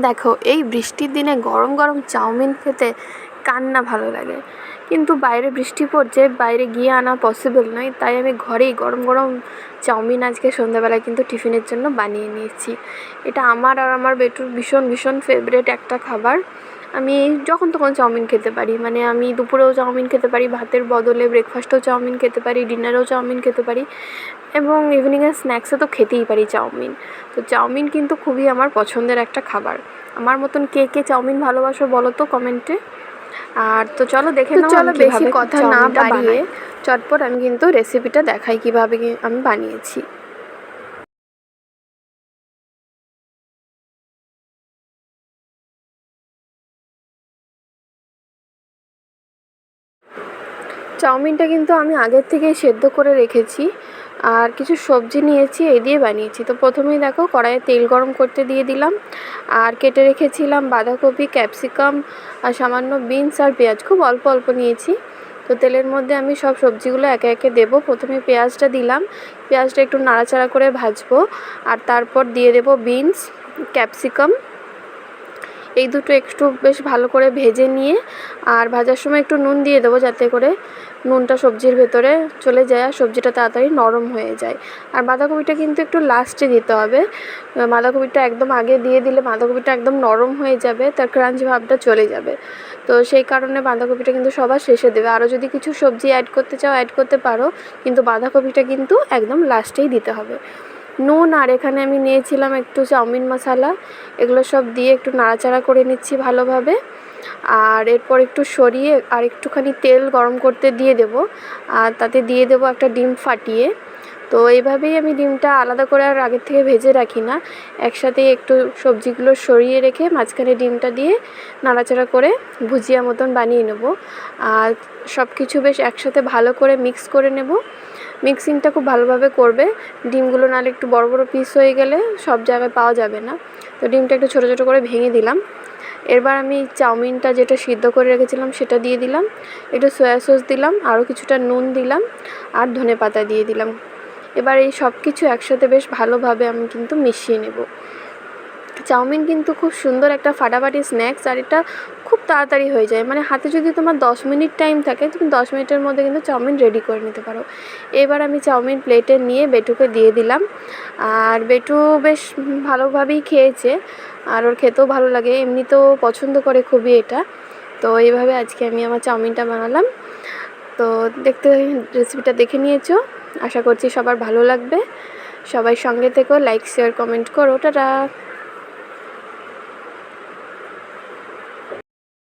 দেখো, এই বৃষ্টির দিনে গরম গরম চাউমিন খেতে কার না ভালো লাগে, কিন্তু বাইরে বৃষ্টি পড়ছে, বাইরে গিয়ে আনা পসিবল নয়। তাই আমি ঘরেই গরম গরম চাউমিন আজকে সন্ধ্যাবেলায় কিন্তু টিফিনের জন্য বানিয়ে নিয়েছি। এটা আমার আর আমার বেটুর ভীষণ ভীষণ ফেভারিট একটা খাবার। আমি যখন তখন চাউমিন খেতে পারি, মানে আমি দুপুরেও চাউমিন খেতে পারি, ভাতের বদলে ব্রেকফাস্টেও চাউমিন খেতে পারি, ডিনারেও চাউমিন খেতে পারি, এবং ইভিনিংয়ের স্ন্যাক্সে তো খেতেই পারি চাউমিন। তো চাউমিন কিন্তু খুবই আমার পছন্দের একটা খাবার। আমার মতন কে কে চাউমিন ভালোবাসো বলো তো কমেন্টে। আর তো চলো দেখে নাও আমি বেশি কথা না বাড়িয়ে চটপট আমি কিন্তু রেসিপিটা দেখাই কীভাবে আমি বানিয়েছি। চাউমিনটা কিন্তু আমি আগের থেকেই সেদ্ধ করে রেখেছি, আর কিছু সবজি নিয়েছি, এই দিয়ে বানিয়েছি। তো প্রথমেই দেখো, কড়াইয়ে তেল গরম করতে দিয়ে দিলাম, আর কেটে রেখেছিলাম বাঁধাকপি, ক্যাপসিকাম, আর সামান্য বিনস আর পেঁয়াজ, খুব অল্প অল্প নিয়েছি। তো তেলের মধ্যে আমি সব সবজিগুলো একে একে দেবো। প্রথমে পেঁয়াজটা দিলাম, পেঁয়াজটা একটু নাড়াচাড়া করে ভাজবো, আর তারপর দিয়ে দেবো বিনস, ক্যাপসিকাম। এই দুটো একটু বেশ ভালো করে ভেজে নিয়ে, আর ভাজার সময় একটু নুন দিয়ে দেবো যাতে করে নুনটা সবজির ভেতরে চলে যায় আর সবজিটা তাড়াতাড়ি নরম হয়ে যায়। আর বাঁধাকপিটা কিন্তু একটু লাস্টে দিতে হবে। বাঁধাকপিটা একদম আগে দিয়ে দিলে বাঁধাকপিটা একদম নরম হয়ে যাবে, তার ক্রাঞ্চ ভাবটা চলে যাবে। তো সেই কারণে বাঁধাকপিটা কিন্তু সবার শেষে দেবে। আরও যদি কিছু সবজি অ্যাড করতে চাও অ্যাড করতে পারো, কিন্তু বাঁধাকপিটা কিন্তু একদম লাস্টেই দিতে হবে। নুন, আর এখানে আমি নিয়েছিলাম একটু চাউমিন মশলা, এগুলো সব দিয়ে একটু নাড়াচাড়া করে নিচ্ছি ভালোভাবে। আর এরপর একটু সরিয়ে আর একটুখানি তেল গরম করতে দিয়ে দেবো, আর তাতে দিয়ে দেবো একটা ডিম ফাটিয়ে। তো এইভাবেই আমি ডিমটা আলাদা করে আর আগের থেকে ভেজে রাখি না, একসাথেই একটু সবজিগুলো সরিয়ে রেখে মাঝখানে ডিমটা দিয়ে নাড়াচাড়া করে ভুজিয়া মতন বানিয়ে নেব। আর সব কিছু বেশ একসাথে ভালো করে মিক্স করে নেব। মিক্সিংটা খুব ভালোভাবে করবে, ডিমগুলো নাহলে একটু বড় বড় পিস হয়ে গেলে সব জায়গায় পাওয়া যাবে না। তো ডিমটা একটু ছোটো ছোটো করে ভেঙে দিলাম। এবার আমি চাউমিনটা যেটা সিদ্ধ করে রেখেছিলাম সেটা দিয়ে দিলাম, একটু সয়া সস দিলাম, আরও কিছুটা নুন দিলাম, আর ধনেপাতা দিয়ে দিলাম। এবার এই সব কিছু একসাথে বেশ ভালোভাবে আমি কিন্তু মিশিয়ে নেব। চাউমিন কিন্তু খুব সুন্দর একটা ফাটাফাটি স্ন্যাক্স, আর এটা খুব তাড়াতাড়ি হয়ে যায়। মানে হাতে যদি তোমার 10 মিনিট টাইম থাকে, তুমি 10 মিনিটের মধ্যে কিন্তু চাউমিন রেডি করে নিতে পারো। এবার আমি চাউমিন প্লেটে নিয়ে বেটুকে দিয়ে দিলাম, আর বেটু বেশ ভালোভাবেই খেয়েছে, আর ওর খেতেও ভালো লাগে, এমনিতেও পছন্দ করে খুবই এটা। তো এইভাবে আজকে আমি আমার চাউমিনটা বানালাম। তো রেসিপিটা দেখে নিয়েছো, আশা করছি সবার ভালো লাগবে। সবাই সঙ্গে থেকো, লাইক শেয়ার কমেন্ট করো, টাটা।